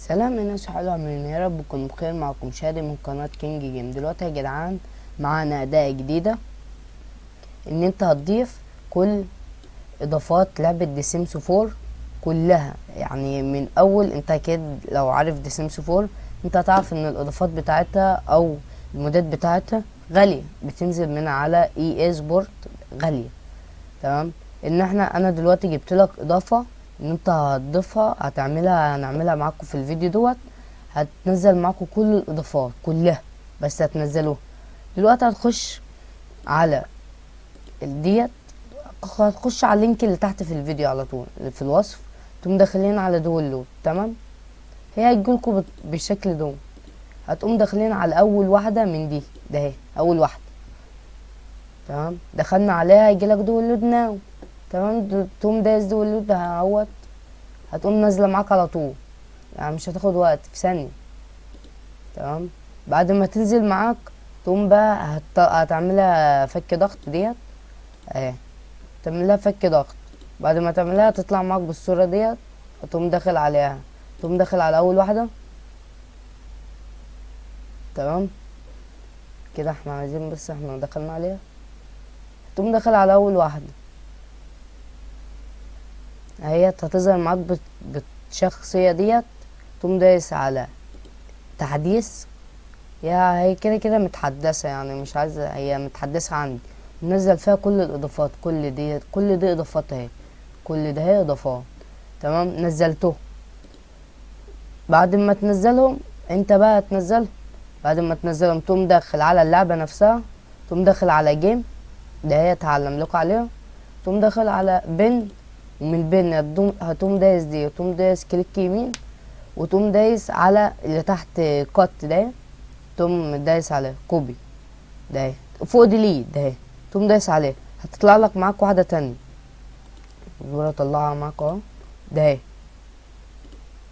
سلام الناس حلوة عاملين، يا رب تكونوا بخير. معكم شادي من قناة كينج جيم. دلوقتي يا جدعان معانا أداة جديدة، إن أنت هتضيف كل إضافات لعبة دي سيمس 4 كلها. يعني من أول، أنت أكيد لو عارف دي سيمس 4 أنت هتعرف إن الإضافات بتاعتها أو المودات بتاعتها غالية، بتنزل من على EA سبورت غالية. تمام. انا دلوقتي جبت لك اضافه ان انت هتضيفها، هنعملها معاكم في الفيديو دوت. هتنزل معاكم كل الاضافات كلها، بس هتنزلوها دلوقتي. هتخش على ديت، هتخش على اللينك اللي تحت في الفيديو على طول اللي في الوصف، تقوم داخلين على داونلود. تمام. هي هتجيلكوا بالشكل ده. هتقوم داخلين على اول واحده من دي، ده اهي اول واحده. تمام. دخلنا عليها يجيلك داونلود ناو. تمام. تقوم دايس داونلود اهوت، هتقوم نازله معاك على طول، يعني مش هتاخد وقت، في ثانيه. تمام. بعد ما تنزل معاك تقوم بقى هتعملها فك ضغط ديت اهي. تعملها فك ضغط. بعد ما تعملها تطلع معاك بالصوره ديت، هتقوم داخل عليها، تقوم داخل على اول واحده. تمام كده. احنا عايزين بس احنا دخلنا عليها، تقوم داخل على اول واحده اهي. هتظهر معاك بالشخصيه ديت، تقوم دايس على تحديث. يا هي كده كده متحدثة، يعني مش عايزة، هي متحدثة عندي، منزل فيها كل الإضافات. كل دي إضافات اهي، كل ده هي إضافات. تمام. نزلته. بعد ما تنزلهم انت بقى تنزلهم، بعد ما تنزلهم تقوم داخل على اللعبة نفسها، تقوم داخل على جيم، ده هي اتعلم لكم عليها. تقوم داخل على بن، ومن بن هتقوم دايس دي، وتقوم دايس كليك يمين، وتقوم دايس على اللي تحت كات ده، تقوم دايس على كوبي ده فوق ديليت ده، تقوم دايس عليه، هتطلع لك معاك واحده تانية. اصبر اطلعها معاك اهو ده.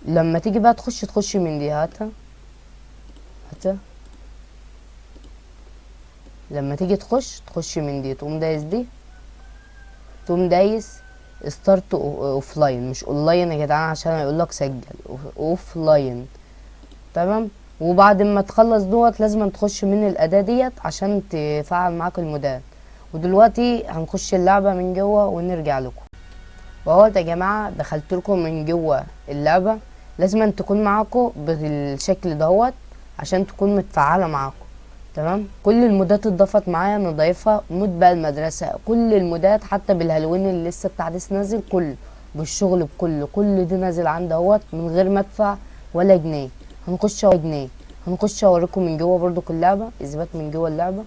لما تيجي بقى تخش من دي، هاتها. لما تيجي تخش من دي، تقوم دايس دي، تقوم دايس ستارت اوف لاين، مش اونلاين يا جدعان عشان هيقول لك سجل اوف لاين. تمام. وبعد ما تخلص دوت لازم تخش من الاداة ديت عشان تفعل معاك المودات. ودلوقتي هنخش اللعبة من جوه ونرجع لكم. وهوت يا جماعة دخلت لكم من جوه اللعبة. لازم تكون معاكم بالشكل دهوت عشان تكون متفعلة معاكم. تمام. كل المودات اتضافت معايا، انا ضايفها مود بقى المدرسة، كل المودات حتى بالهالوين اللي لسه التحديث نازل، بالشغل بكله، كل دي نازل عندي اهوت من غير ما ادفع ولا جنيه. هنخش اوريكم من جوه برضو كل لعبة، اثبات من جوه اللعبة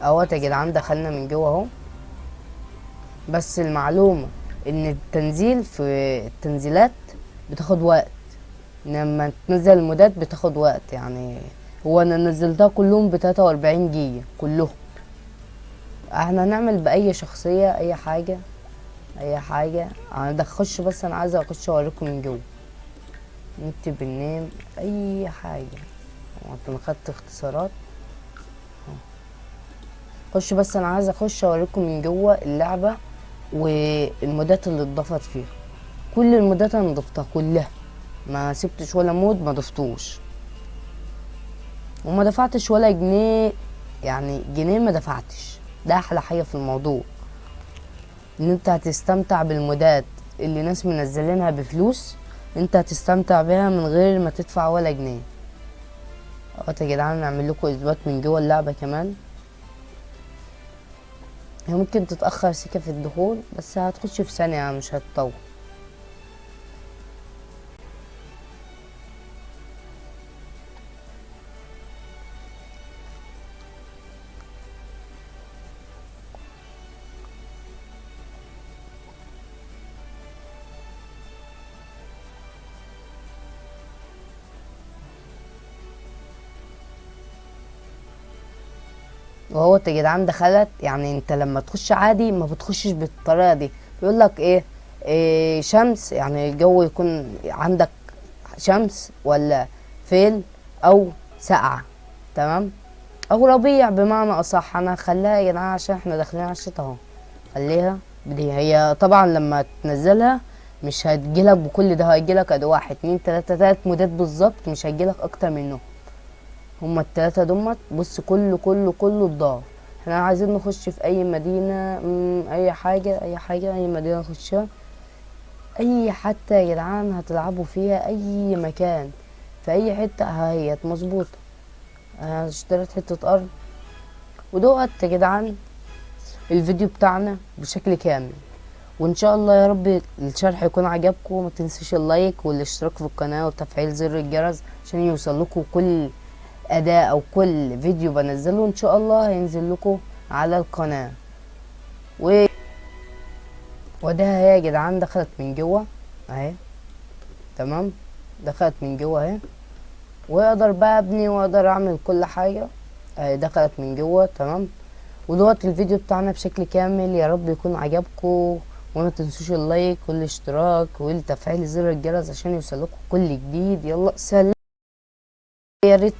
اهوت يا جدعان. دخلنا من جوه اهو. بس المعلومة ان التنزيل في التنزيلات بتاخد وقت، لما تنزل المودات بتاخد وقت. يعني هو انا نزلتها كلهم ب43 جيجا كلهم. احنا هنعمل باي شخصية اي حاجة، اي حاجة. انا اخش، بس انا عايزة اخش اوريكم من جوه، نكتب النيم اي حاجة. انا خدت اختصارات. خش، بس انا عايزة اخش اوريكم من جوه اللعبة والمودات اللي اتضافت فيها. كل المودات انا ضفتها كلها، ما سبتش ولا مود ما ضفتوش، وما دفعتش ولا جنيه. يعني جنيه ما دفعتش. ده احلى حاجه في الموضوع، ان انت هتستمتع بالمودات اللي ناس منزلينها بفلوس، انت هتستمتع بيها من غير ما تدفع ولا جنيه. اهوت يا جدعان نعمل لكم اثبات من جوه اللعبه كمان. هي ممكن تتاخر سكه في الدخول، بس هتخش في ثانيه، يعني مش هتطول. وهو يا جدعان دخلت. يعني انت لما تخش عادي ما بتخشش بالطريقه دي، بيقول لك إيه شمس، يعني الجو يكون عندك شمس ولا فيل او سقعه. تمام. او ربيع بمعنى اصح. انا خليها يا جدعان عشان احنا داخلين على الشتا اهو، خليها دي هي طبعا لما تنزلها مش هتجيلك بكل ده، هيجيلك ادي 1 2 3 3 مودات بالظبط، مش هيجيلك اكتر منهم. هما التلاتة دمت. بص كله الضعف. احنا عايزين نخش في اي مدينة، اي حاجة اي مدينة نخشها، اي حتى يا جدعان هتلعبوا فيها اي مكان في اي حتة هيت مظبوطة. انا اشتريت حتة ارض. ودوت يا جدعان الفيديو بتاعنا بشكل كامل، وان شاء الله يا رب الشرح يكون عجبكم. ما تنسوش اللايك والاشتراك في القناة وتفعيل زر الجرس عشان يوصل لكم كل اداء او كل فيديو بنزله ان شاء الله هينزل لكم على القناة. وده هي يا جدعان دخلت من جوه اهي، تمام، دخلت من جوه اهي، واقدر بقى ابني واقدر اعمل كل حاجة اهي، دخلت من جوه تمام. ودلوقتي الفيديو بتاعنا بشكل كامل، يا رب يكون عجبكم، وما تنسوش اللايك والاشتراك والتفعيل زر الجرس عشان يوصلكم كل جديد. يلا سلام. يا ريت